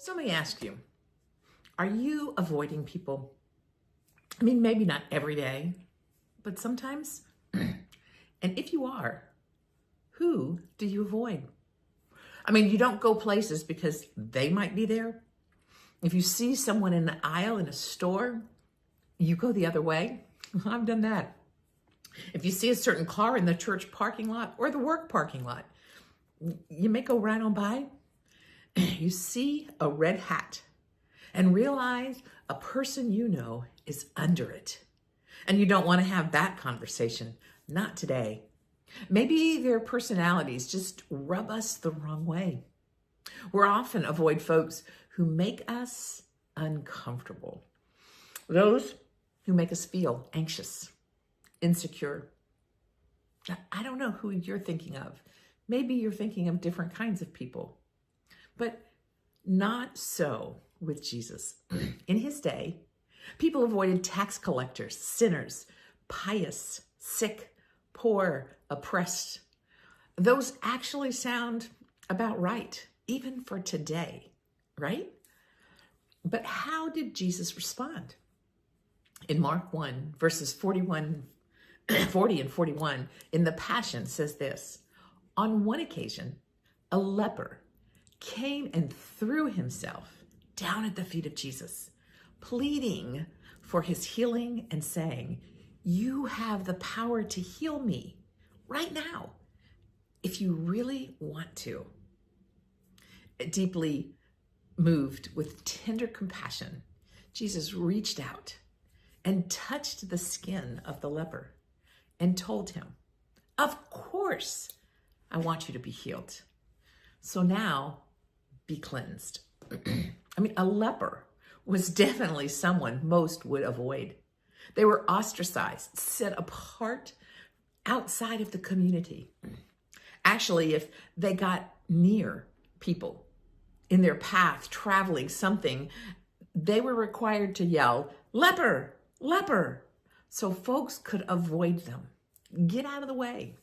So let me ask you, are you avoiding people? I mean, maybe not every day, but sometimes. And if you are, who do you avoid? I mean, you don't go places because they might be there. If you see someone in the aisle in a store, you go the other way. I've done that. If you see a certain car in the church parking lot or the work parking lot, you may go right on by. You see a red hat and realize a person you know is under it. And you don't want to have that conversation. Not today. Maybe their personalities just rub us the wrong way. We're often avoid folks who make us uncomfortable. Those who make us feel anxious, insecure. I don't know who you're thinking of. Maybe you're thinking of different kinds of people. But not so with Jesus. In his day, people avoided tax collectors, sinners, pious, sick, poor, oppressed. Those actually sound about right, even for today, right? But how did Jesus respond? In Mark 1, verses 40 and 41, in the Passion says this, on one occasion, a leper came and threw himself down at the feet of Jesus, pleading for his healing and saying, you have the power to heal me right now, if you really want to. Deeply moved with tender compassion, Jesus reached out and touched the skin of the leper and told him, of course, I want you to be healed. So now be cleansed. I mean, a leper was definitely someone most would avoid. They were ostracized, set apart outside of the community. Actually, if they got near people in their path, traveling something, they were required to yell, leper, leper, so folks could avoid them. Get out of the way.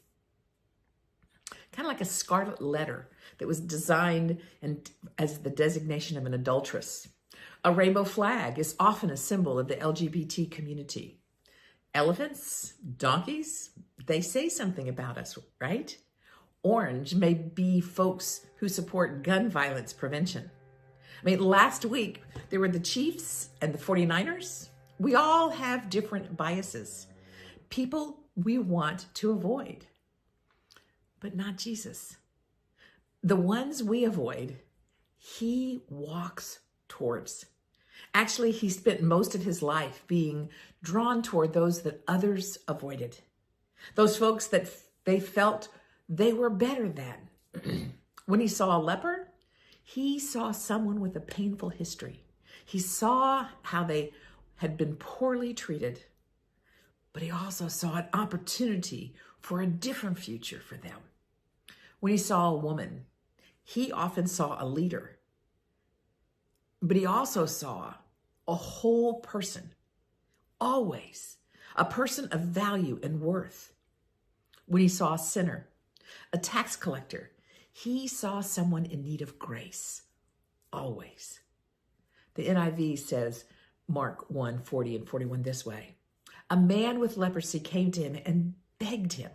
Kind of like a scarlet letter that was designed as the designation of an adulteress. A rainbow flag is often a symbol of the LGBT community. Elephants, donkeys, they say something about us, right? Orange may be folks who support gun violence prevention. I mean, last week, there were the Chiefs and the 49ers. We all have different biases. People we want to avoid, but not Jesus. The ones we avoid, he walks towards. Actually, he spent most of his life being drawn toward those that others avoided. Those folks that they felt they were better than. When he saw a leper, he saw someone with a painful history. He saw how they had been poorly treated, but he also saw an opportunity for a different future for them. When he saw a woman, he often saw a leader, but he also saw a whole person, always a person of value and worth. When he saw a sinner, a tax collector, he saw someone in need of grace, always. The NIV says, Mark 1, 40 and 41 this way. A man with leprosy came to him and begged him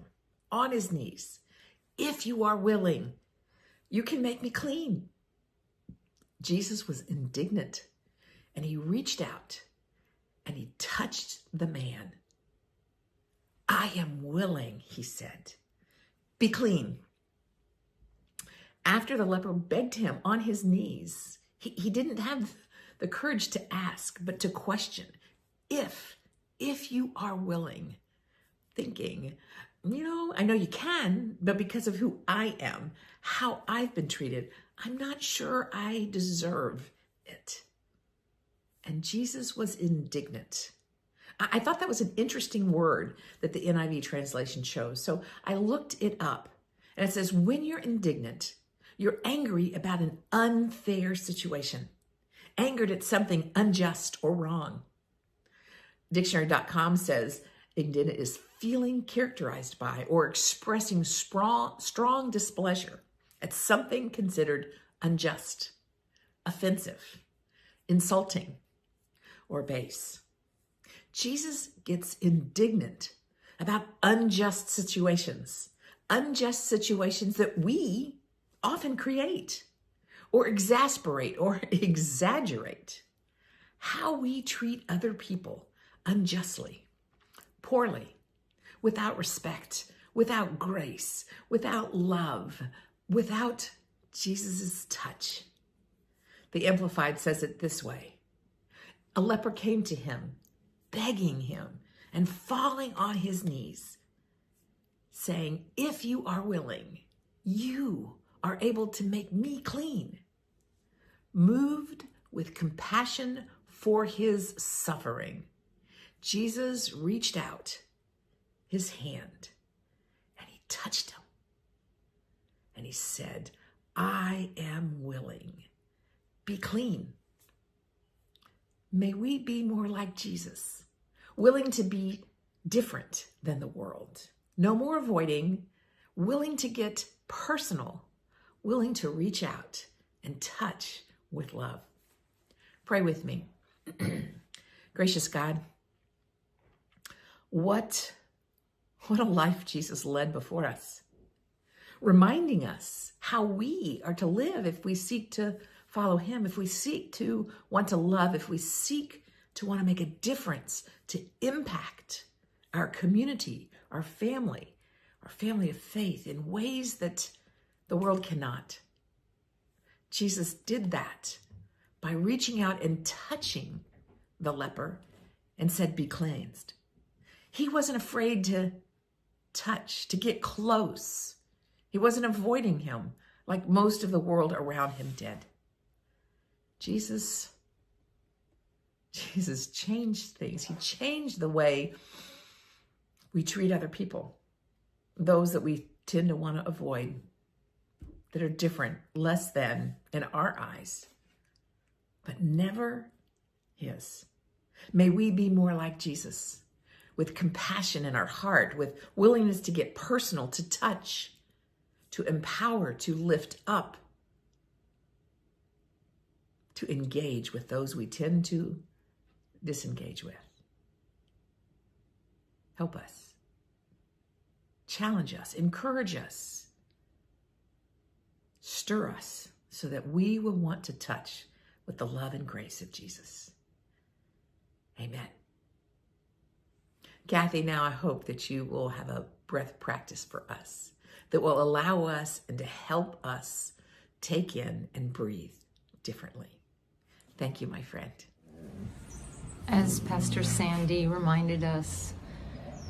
on his knees, if you are willing, you can make me clean. Jesus was indignant and he reached out and he touched the man. I am willing, he said. Be clean. After the leper begged him on his knees, he didn't have the courage to ask, but to question, if you are willing, thinking, I know you can, but because of who I am, how I've been treated, I'm not sure I deserve it. And Jesus was indignant. I thought that was an interesting word that the NIV translation chose. So I looked it up and it says, when you're indignant, you're angry about an unfair situation, angered at something unjust or wrong. Dictionary.com says indignant is feeling characterized by or expressing strong displeasure at something considered unjust, offensive, insulting, or base. Jesus gets indignant about unjust situations that we often create or exasperate or exaggerate. How we treat other people unjustly, poorly, without respect, without grace, without love, without Jesus' touch. The Amplified says it this way: a leper came to him, begging him and falling on his knees, saying, "If you are willing, you are able to make me clean." Moved with compassion for his suffering, Jesus reached out his hand and he touched him. And he said, "I am willing. Be clean." May we be more like Jesus, willing to be different than the world. No more avoiding, willing to get personal, willing to reach out and touch with love. Pray with me. Gracious God, what a life Jesus led before us, reminding us how we are to live if we seek to follow him, if we seek to want to love, if we seek to want to make a difference, to impact our community, our family of faith in ways that the world cannot. Jesus did that by reaching out and touching the leper and said, "Be cleansed." He wasn't afraid to touch, to get close. He wasn't avoiding him like most of the world around him did. Jesus changed things. He changed the way we treat other people, those that we tend to want to avoid, that are different, less than in our eyes, but never his. May we be more like Jesus, with compassion in our heart, with willingness to get personal, to touch, to empower, to lift up, to engage with those we tend to disengage with. Help us, challenge us, encourage us, stir us so that we will want to touch with the love and grace of Jesus. Amen. Kathy, now I hope that you will have a breath practice for us that will allow us and to help us take in and breathe differently. Thank you, my friend. As Pastor Sandy reminded us,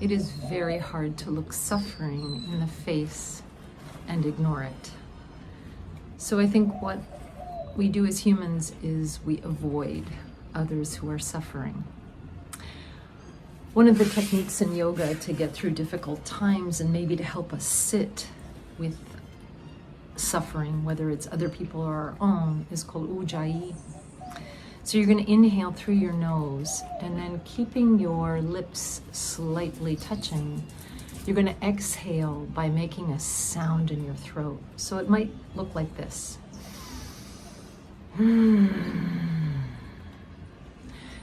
it is very hard to look suffering in the face and ignore it. So I think what we do as humans is we avoid others who are suffering. One of the techniques in yoga to get through difficult times and maybe to help us sit with suffering, whether it's other people or our own, is called Ujjayi. So you're going to inhale through your nose, and then keeping your lips slightly touching, you're going to exhale by making a sound in your throat. So it might look like this.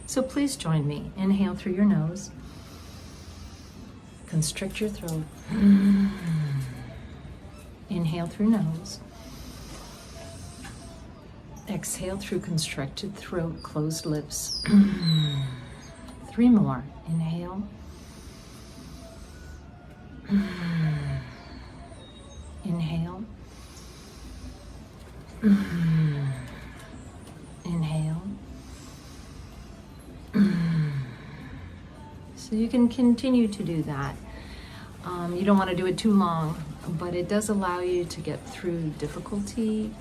So please join me. Inhale through your nose. Constrict your throat. Inhale through nose. Exhale through constricted throat, closed lips. 3 more. Inhale. Inhale. Inhale. So you can continue to do that. You don't want to do it too long, but it does allow you to get through difficulty.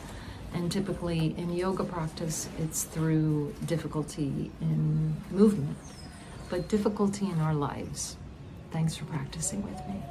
And typically in yoga practice, it's through difficulty in movement, but difficulty in our lives. Thanks for practicing with me.